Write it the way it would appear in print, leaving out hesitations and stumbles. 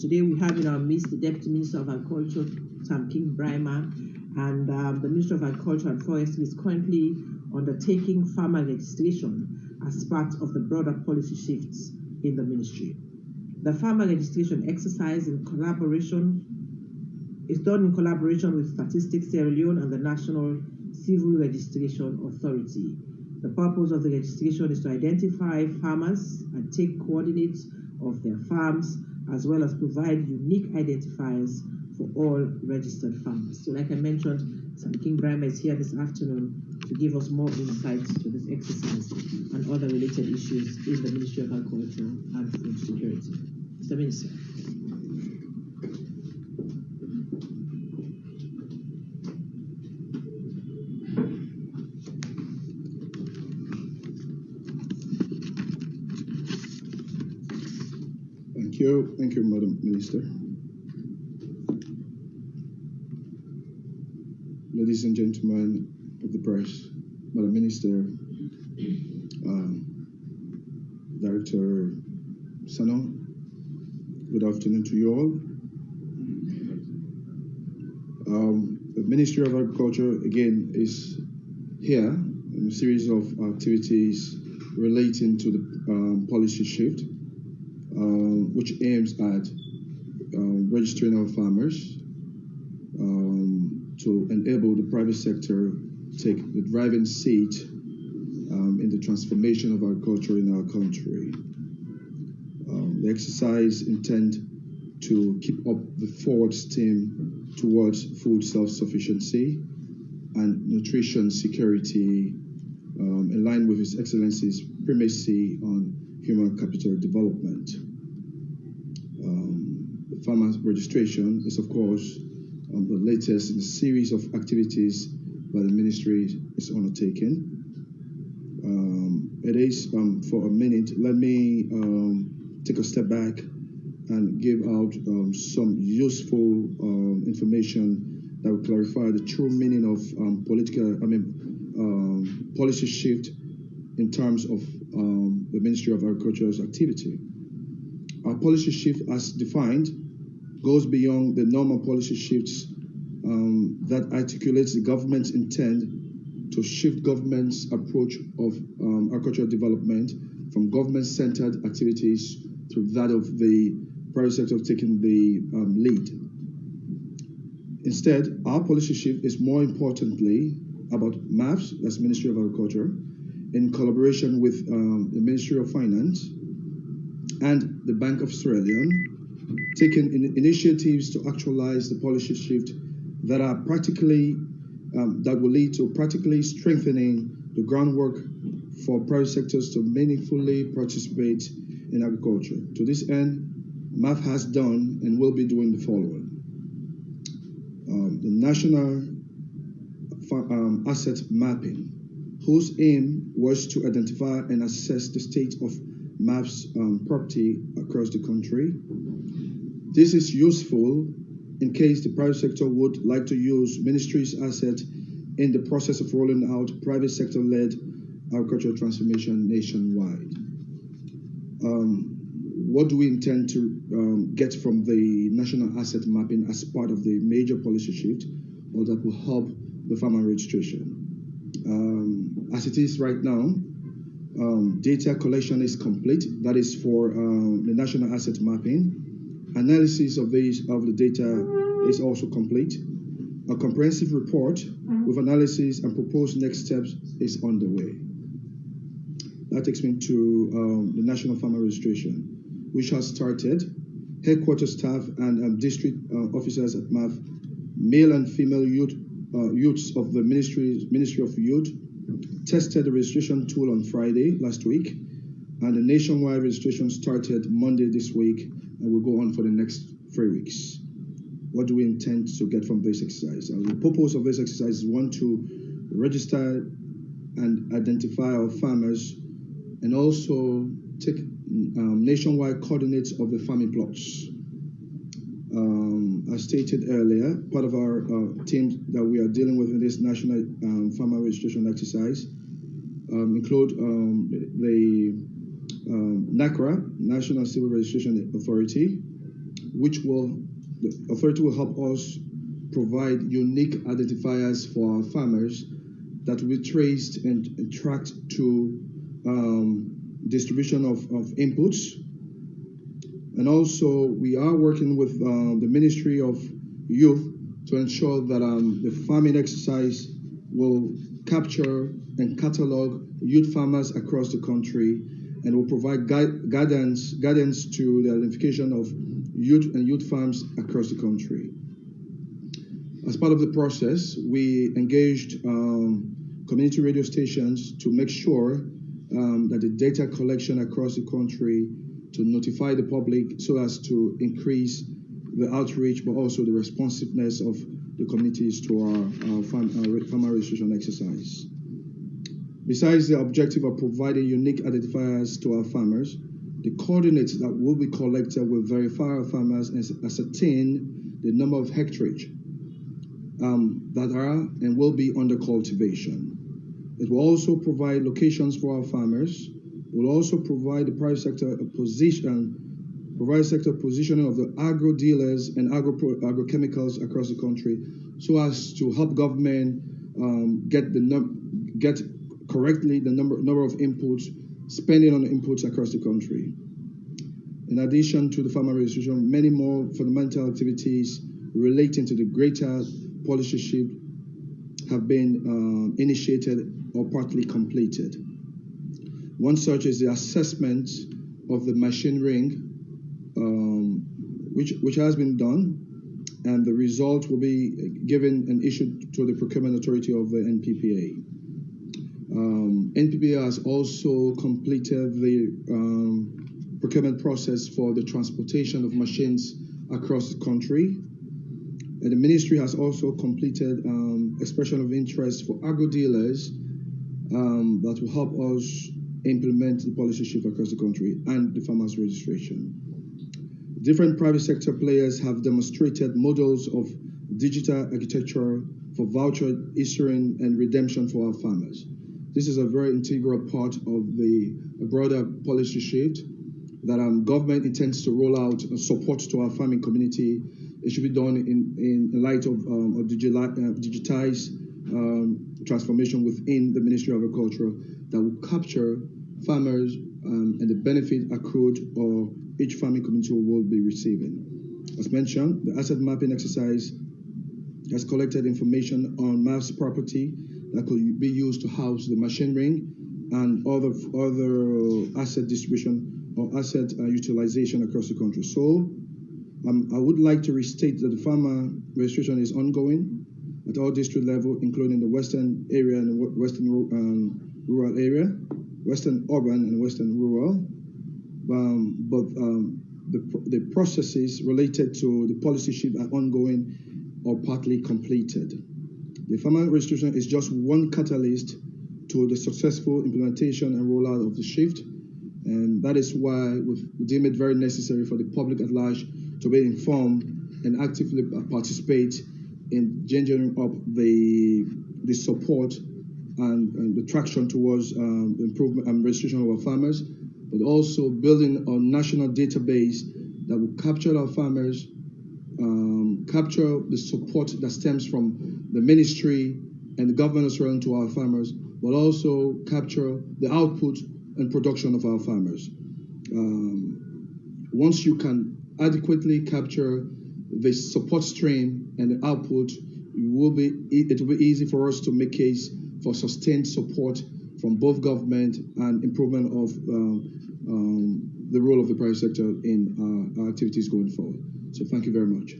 Today we have in our midst the Deputy Minister of Agriculture, Sam King Brima, and the Minister of Agriculture and Forestry is currently undertaking farmer registration as part of the broader policy shifts in the ministry. The farmer registration exercise is done in collaboration with Statistics Sierra Leone and the National Civil Registration Authority. The purpose of the registration is to identify farmers and take coordinates of their farms, as well as provide unique identifiers for all registered farmers. So like I mentioned, Sam King Brima is here this afternoon to give us more insights to this exercise and other related issues in the Ministry of Agriculture and Food Security. Mr. Minister. Thank you, Madam Minister. Ladies and gentlemen of the press, Madam Minister, Director Sano, good afternoon to you all. The Ministry of Agriculture, again, is here in a series of activities relating to the policy shift, which aims at registering our farmers to enable the private sector to take the driving seat in the transformation of agriculture in our country. The exercise intends to keep up the forward steam towards food self-sufficiency and nutrition security in line with His Excellency's primacy on human capital development. The farmer registration is, of course, the latest in a series of activities that the ministry is undertaking. It is, for a minute, let me take a step back and give out some useful information that will clarify the true meaning of policy shift in terms of the Ministry of Agriculture's activity. Our policy shift, as defined, goes beyond the normal policy shifts that articulates the government's intent to shift government's approach of agricultural development from government-centered activities to that of the private sector taking the lead. Instead, our policy shift is more importantly about MAFS, that's Ministry of Agriculture, in collaboration with the Ministry of Finance and the Bank of Sierra Leone, taking initiatives to actualize the policy shift that are practically that will lead to practically strengthening the groundwork for private sectors to meaningfully participate in agriculture. To this end, MAF has done and will be doing the following. The National Asset Mapping, whose aim was to identify and assess the state of MAF's property across the country. This is useful in case the private sector would like to use ministry's asset in the process of rolling out private sector-led agricultural transformation nationwide. What do we intend to get from the national asset mapping as part of the major policy shift, or that will help the farmer registration? As it is right now, data collection is complete. That is for the national asset mapping. Analysis of the data is also complete. A comprehensive report with analysis and proposed next steps is on the way. That takes me to the national farmer registration, which has started. Headquarters staff and district officers at MAF, male and female youths of the Ministry of Youth, tested the registration tool on Friday last week, and the nationwide registration started Monday this week and will go on for the next 3 weeks. What do we intend to get from this exercise? The purpose of this exercise is, one, to register and identify our farmers and also take nationwide coordinates of the farming plots. As stated earlier, part of our teams that we are dealing with in this national farmer registration exercise include the NACRA, National Civil Registration Authority, the authority will help us provide unique identifiers for our farmers that will be traced and tracked to distribution of inputs. And also, we are working with the Ministry of Youth to ensure that the farming exercise will capture and catalog youth farmers across the country and will provide guidance to the identification of youth farms across the country. As part of the process, we engaged community radio stations to make sure that the data collection across the country to notify the public so as to increase the outreach, but also the responsiveness of the communities to our farmer registration exercise. Besides the objective of providing unique identifiers to our farmers, the coordinates that will be collected will verify our farmers and ascertain the number of hectareage that are and will be under cultivation. It will also provide locations for our farmers. It will also provide the private sector positioning of the agro dealers and agrochemicals across the country, so as to help government get correctly the number of inputs, spending on inputs across the country. In addition to the farmer registration, many more fundamental activities relating to the greater policy shift have been initiated or partly completed. One such is the assessment of the machine ring, which has been done, and the result will be given and issued to the procurement authority of the NPPA. NPPA has also completed the procurement process for the transportation of machines across the country. And the ministry has also completed expression of interest for agro dealers that will help us implement the policy shift across the country and the farmers registration. Different private sector players have demonstrated models of digital architecture for voucher issuing and redemption for our farmers. This is a very integral part of the broader policy shift that government intends to roll out support to our farming community. It should be done in light of digitized transformation within the Ministry of Agriculture that will capture farmers and the benefit accrued or each farming community will be receiving. As mentioned, the asset mapping exercise has collected information on mass property that could be used to house the machine ring and other asset distribution or asset utilization across the country. So I would like to restate that the farmer registration is ongoing at all district level, including the western area and the western rural area, western urban and western rural. The processes related to the policy shift are ongoing or partly completed. The farmer registration is just one catalyst to the successful implementation and rollout of the shift, and that is why we deem it very necessary for the public at large to be informed and actively participate in gingering up the support and the traction towards improvement and registration of our farmers, but also building a national database that will capture our farmers, capture the support that stems from the ministry and the government surrounding to our farmers, but also capture the output and production of our farmers. Once you can adequately capture the support stream and the output, it will be easy for us to make case for sustained support from both government and improvement of the role of the private sector in our activities going forward. So thank you very much.